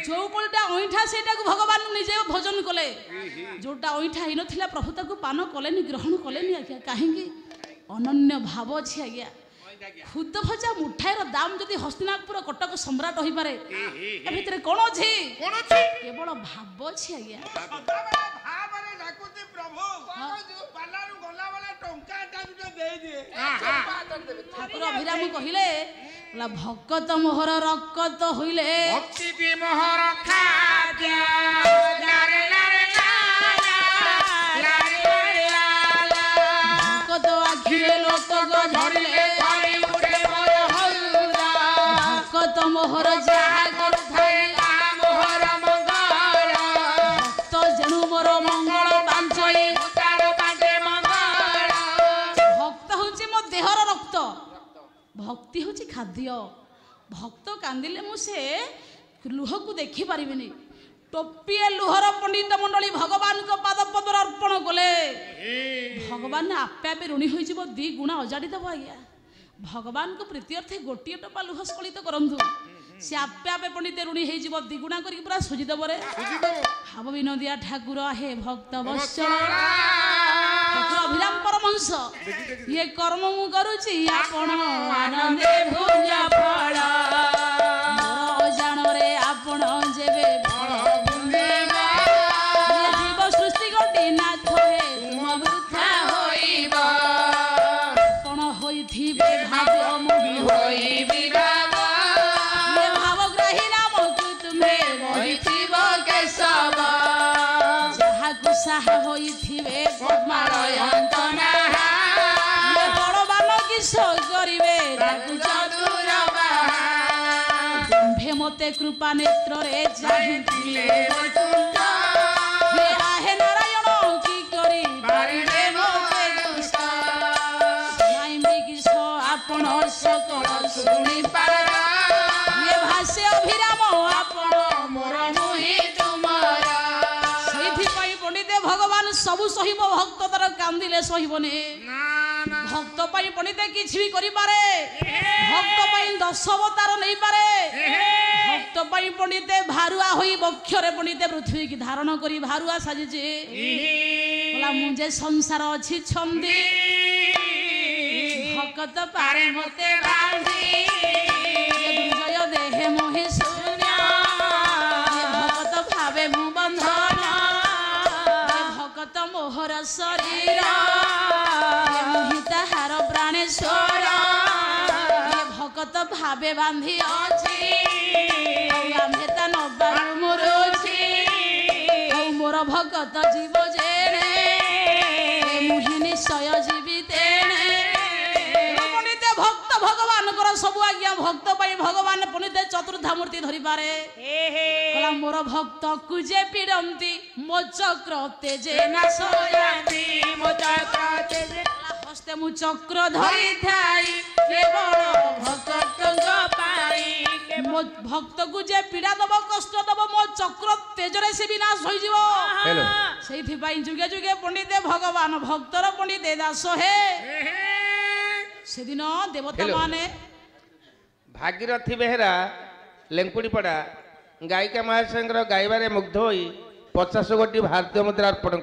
[SPEAKER 1] ଯୋଉ କୋଳିଟା ଅଇଁଠା ସେଇଟାକୁ ଭଗବାନ ନିଜେ ଭୋଜନ କଲେ ଯୋଉଟା ଅଇଁଠା ହେଇନଥିଲା ପ୍ରଭୁ ତାକୁ ପାନ କଲେନି ଗ୍ରହଣ କଲେନି ଆଜ୍ଞା କାହିଁକି ଅନନ୍ୟ ଭାବ ଅଛି ଆଜ୍ଞା। ଖୁଦ ଭଜା ମୁଠାଇର ଦାମ ଯଦି ହସ୍ତିନାପୁର କଟକ ସମ୍ରାଟ ହୋଇପାରେ ଏ ଭିତରେ କଣ ଅଛି କେବଳ ଭାବ ଅଛି ଆଜ୍ଞା।
[SPEAKER 2] ଭାବରେ ଡାକୁଛି ପ୍ରଭୁ ପାଲାରୁ ଗଲାବେଳେ ଟଙ୍କାଟା ଗୋଟେ ଦେଇଦିଏ।
[SPEAKER 1] ଠାକୁର ଅଭିରାମ କହିଲେ ଭକତ ମୋହର ରକତ ହୋଇଲେ
[SPEAKER 2] ମୋହର
[SPEAKER 1] ଭକତ ଆଖିରେ ଲୋଟକ ଧରିଲେ ଭକତ ମୋହର ଯାହା କରୁଥାଏ
[SPEAKER 2] ମୋହର ମଙ୍ଗଳ
[SPEAKER 1] ଭକ୍ତ ଯେଣୁ ମୋର ମଙ୍ଗଳ ବାଞ୍ଚେ ଭକ୍ତ ହଉଛି ମୋ ଦେହର ରକ୍ତ ଭକ୍ତି ହଉଛି ଖାଦ୍ୟ। ଭକ୍ତ କାନ୍ଦିଲେ ମୁଁ ସେ ଲୁହକୁ ଦେଖିପାରିବିନି। ଟୋପିଏ ଲୁହର ପଣ୍ଡିତ ମଣ୍ଡଳୀ ଭଗବାନଙ୍କ ପାଦ ପଦର ଅର୍ପଣ କଲେ ଭଗବାନ ଆପେ ଆପେ ଋଣୀ ହୋଇଯିବ ଦି ଗୁଣା ଅଜାଡ଼ି ଦେବ ଆଜ୍ଞା। ଭଗବାନଙ୍କ ପ୍ରୀତି ଅର୍ଥେ ଗୋଟିଏ ଟୋପା ଲୁହ ସ୍କଳିତ କରନ୍ତୁ ସେ ଆପେ ଆପେ ପଣ୍ଡିତ ଋଣୀ ହେଇଯିବ ଦି ଗୁଣା କରିକି ପୁରା ସୁଜିଦେବରେ। ଭାବ ବିନୋଦିଆ ଠାକୁର ହେ ଭକ୍ତ ବତ୍ସଳ ଠାକୁର ଅଭିରାମ ପରମହଂସ ଇଏ କର୍ମ ମୁଁ କରୁଛି ଆପଣ ଆନନ୍ଦେ ଭୁଜ ଫଳ ଅଜାଣରେ ଆପଣ ଯେବେ ଜୀବ ସୃଷ୍ଟି ଗୋଟି ନାଥ ହେ ତୁମ ବୃଥା ହୋଇବ ଆପଣ ହୋଇଥିବେ ଭାବ ମୋହି ହୋଇବି ଭାବଗ୍ରାହୀ ନାମକୁ ତୁମେ ରହିଥିବ କେଶବ ଯାହାକୁ ସାହା ହୋଇଥିବେ ବଳବାନ କିସ କରିବେ ତାକୁ ଚତୁର ଦମ୍ଭେ ମତେ କୃପା ନେତ୍ରରେ ଚାହିଁଥିଲେ ହେ ନାରାୟଣ କି କରି ପାରିବେ ମତେ ଦୁଷ୍ଟ ନାଇଁବି କିସ ଆପଣ ସକଳ ଶୁଣି ପାର ଭାଷେ ଅଭିରାମ ଆପଣ ମୋର ମୁହିଁ ତୁମର। ସେଇଥିପାଇଁ ପଣ୍ଡିତ ଭଗବାନ ସବୁ ସହିବ ଭକ୍ତ ତାର କାନ୍ଦିଲେ ସହିବନି। ଭକ୍ତ ପାଇଁ ପଣ୍ଡିତ କିଛି ବି କରିପାରେ ଭକ୍ତ ପାଇଁ 10 ଅବତାର ନେଇପାରେ ଭକ୍ତ ପାଇଁ ପଣ୍ଡିତ ଭାରୁଆ ହୋଇ ବକ୍ଷରେ ପଣ୍ଡିତ ପୃଥିବୀକି ଧାରଣ କରି ଭାରୁଆ ସାଜିଛି ମୁଁ ଯେ ସଂସାର ଅଛି ଛନ୍ଦି ଭକ୍ତ ପାରେ ମତେ ବାନ୍ଧି ଦୁର୍ଜୟ ଦେହେ ମୋହି ଶୂନ୍ୟ ଭକ୍ତ ଭାବେ ମୁଁ ବନ୍ଧନ ଭକ୍ତ ମୋହର ଶରୀର ତାହାର ପ୍ରାଣେଶ୍ୱର ଭକ୍ତ ଭାବେ ବାନ୍ଧି ଅଛି ଆମେ ତା ନବାରୁ ମରୁଛି ମୋର ଭକ୍ତ ଜୀବ ଜେଣେ ମୁହିଁ ନିଶ୍ଚୟ ଯିବି ତେଣେ। ଭକ୍ତ ଭଗବାନଙ୍କର ସବୁ ଆଜ୍ଞା ଭକ୍ତ ପାଇଁ ଭଗବାନ ପଣ୍ଡିତ ଚତୁର୍ଦ୍ଧା ମୂର୍ତ୍ତି ଧରିପାରେ ମୋର ଭକ୍ତକୁ ଯେ ପୀଡ଼ନ୍ତି ମୋ ଚକ୍ର ତେଜେ ନାଶୟାନ୍ତି ମୋ ଚକ୍ର ତେଜେ ହସ୍ତେ ମୁଁ ଚକ୍ର ଧରିଥାଇ କେବଳ ଭକ୍ତଙ୍କ ପାଇଁ ମୋ ଭକ୍ତକୁ ଯେ ପୀଡ଼ା ଦବ କଷ୍ଟ ଦବ ମୋ ଚକ୍ର ତେଜରେ ସେ ବିନାଶ ହୋଇଯିବ। ସେଇଥିପାଇଁ ଯୁଗେ ଯୁଗେ ପଣ୍ଡିତ ଭଗବାନ ଭକ୍ତର ପଣ୍ଡିତ ଦାସ ହେ ସେଦିନ ଦେବତା ମାନେ
[SPEAKER 4] ଭାଗୀରଥୀ ବେହେରା ଲେଙ୍କୁଡ଼ିପଡ଼ା ଗାୟିକା ମହାଶୟଙ୍କର ଗାଇବାରେ ମୁଗ୍ଧ ହୋଇ 50 କୋଟି ଭାରତୀୟ ମୁଦ୍ରା ଅର୍ପଣ